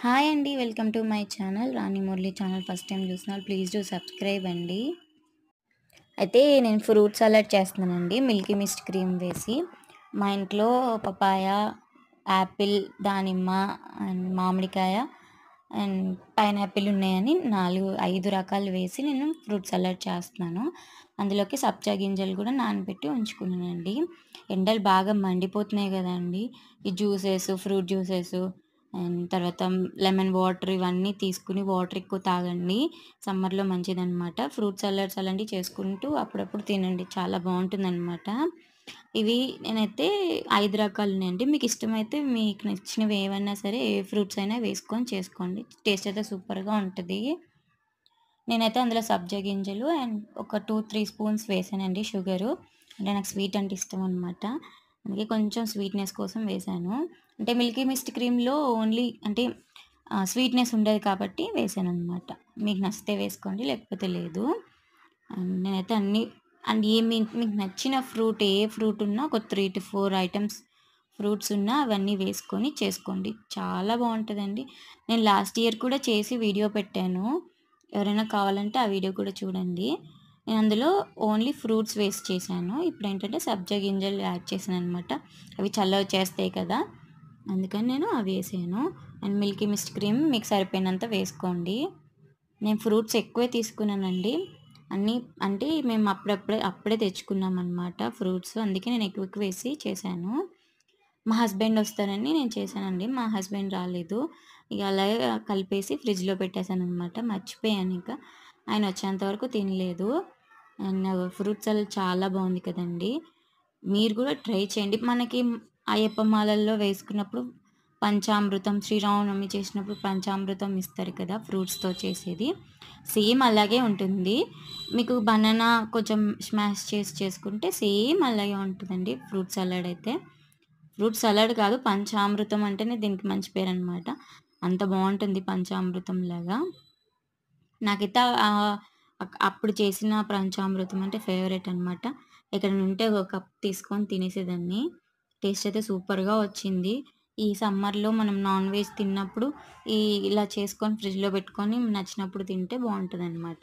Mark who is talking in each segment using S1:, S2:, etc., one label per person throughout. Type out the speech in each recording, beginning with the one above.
S1: Hi అండి. Welcome to my channel. Rani Murali channel first time చూస్తున్నారు. Please do subscribe అండి. అయితే నేను ఫ్రూట్ సలాడ్ చేస్తున్నానండి. మిల్కీ మిస్ట్ క్రీమ్ వేసి. మా ఇంట్లో పపాయ, యాపిల్, దానిమ్మ అండ్ మామిడికాయ అండ్ పైనాపిల్ ఉన్నాయని 5 రకాలు వేసి నేను ఫ్రూట్ సలాడ్ చేస్తున్నాను. అందులోకి సబ్జా గింజలు కూడా నానబెట్టి ఉంచుకున్నానండి. ఎండలు బాగా మండిపోతున్నాయి కదండీ! ఈ ఫ్రూట్ జ్యూసెస్ అండ్ తర్వాత లెమన్ వాటర్ ఇవన్నీ తీసుకొని వాటర్ ఎక్కువ తాగండి. సమ్మర్‌లో మంచిదనమాట. ఫ్రూట్ సలాడ్స్ అలాంటివి చేసుకుంటూ అప్పుడప్పుడు తినండి. చాలా బావుంటుందనమాట. ఇవి నేనైతే 5 రకాలున్నాయండి. మీకిష్టమైతే మీకు నచ్చినవి ఏవన్నా సరే ఏ ఫ్రూట్స్ అయినా వేసుకొని చేసుకోండి. టేస్ట్ అయితే సూపర్‌గా ఉంటది. నేనైతే అందులో సబ్జా గింజలు అండ్ ఒక 2, 3 స్పూన్స్ వేసానండి షుగరు. అంటే నాకు స్వీట్ అంటే ఇష్టం అనమాట. అందుకే కొంచెం స్వీట్‌నెస్ కోసం వేశాను. అంటే మిల్కీ మిస్ట్ క్రీమ్‌లో ఓన్లీ అంటే స్వీట్‌నెస్ ఉండదు కాబట్టి వేశాననమాట. మీకు నచ్చితే వేసుకోండి లేకపోతే లేదు. అండ్ నేనైతే అన్నీ అండ్ మీకు నచ్చిన ఫ్రూట్ ఏ ఫ్రూట్ ఉన్నా ఒక 3-4 ఐటెమ్స్ ఫ్రూట్స్ ఉన్నా అవన్నీ వేసుకొని చేసుకోండి. చాలా బావుంటదండి. నేను లాస్ట్ ఇయర్ కూడా చేసి వీడియో పెట్టాను. ఎవరైనా కావాలంటే ఆ వీడియో కూడా చూడండి. నేను అందులో ఓన్లీ ఫ్రూట్స్ వేస్ట్ చేశాను. ఇప్పుడేంటంటే సబ్జా గింజలు యాడ్ చేశాననమాట. అవి చలవ చేస్తాయి కదా! అందుకని నేను అవి వేసాను. అండ్ మిల్కీ మిస్ట్ క్రీమ్ మీకు సరిపోయినంత వేసుకోండి. నేను ఫ్రూట్స్ ఎక్కువే తీసుకున్నానండి. అన్నీ అంటే మేము అప్పుడే తెచ్చుకున్నామనమాట ఫ్రూట్స్. అందుకే నేను ఎక్కువ ఎక్కువ వేసి చేశాను. మా హస్బెండ్ వస్తారని నేను చేశానండి. మా హస్బెండ్ రాలేదు. ఇగ అలాగే కలిపేసి ఫ్రిడ్జ్‌లో పెట్టేసాననమాట. మర్చిపోయానింక. ఆయన వచ్చేంత వరకు తినలేదు. అండ్ ఫ్రూట్ సలాడ్ చాలా బావుంది కదండీ! మీరు కూడా ట్రై చేయండి. మనకి అయ్యప్ప మాలల్లో వేసుకున్నప్పుడు పంచామృతం శ్రీరామనవమి చేసినప్పుడు పంచామృతం ఇస్తారు కదా! ఫ్రూట్స్‌తో చేసేది. సేమ్ అలాగే ఉంటుంది. మీకు బనానా కొంచెం స్మాష్ చేసి చేసుకుంటే సేమ్ అలాగే ఉంటదండి ఫ్రూట్ సలాడ్ అయితే. ఫ్రూట్ సలాడ్ కాదు పంచామృతం అంటేనే దీనికి మంచి పేరనమాట. అంత బావుంటుంది పంచామృతంలాగా. నాకైతే అప్పుడు చేసిన పంచామృతం అంటే ఫేవరెట్ అనమాట. ఎక్కడైనా ఉంటే ఒక కప్ తీసుకొని తినేసేదాన్ని. టేస్ట్ అయితే సూపర్‌గా వచ్చింది. ఈ సమ్మర్‌లో మనం నాన్ వెజ్ తిన్నప్పుడు ఇలా చేసుకొని ఫ్రిడ్జ్‌లో పెట్టుకొని నచ్చినప్పుడు తింటే బావుంటదనమాట.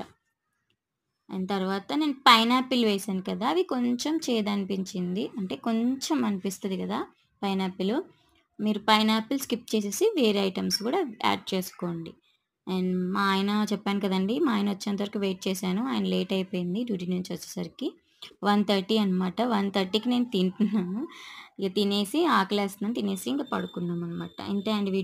S1: అండ్ తర్వాత నేను పైనాపిల్ వేశాను కదా! అవి కొంచెం చేదనిపించింది. అంటే కొంచెం అనిపిస్తది కదా! పైనాపిలు. మీరు పైనాపిల్ స్కిప్ చేసేసి వేరే ఐటెమ్స్ కూడా యాడ్ చేసుకోండి. అండ్ మా ఆయన చెప్పాను కదండీ! మా ఆయన వచ్చేంత వరకు వెయిట్ చేశాను. ఆయన లేట్ అయిపోయింది డ్యూటీ నుంచి వచ్చేసరికి. 1:30 అనమాట. 1:30కి నేను తింటున్నాను. ఇక తినేసి ఆకలేస్తుందని తినేసి ఇంక పడుకున్నామనమాట. ఇంతే అండి.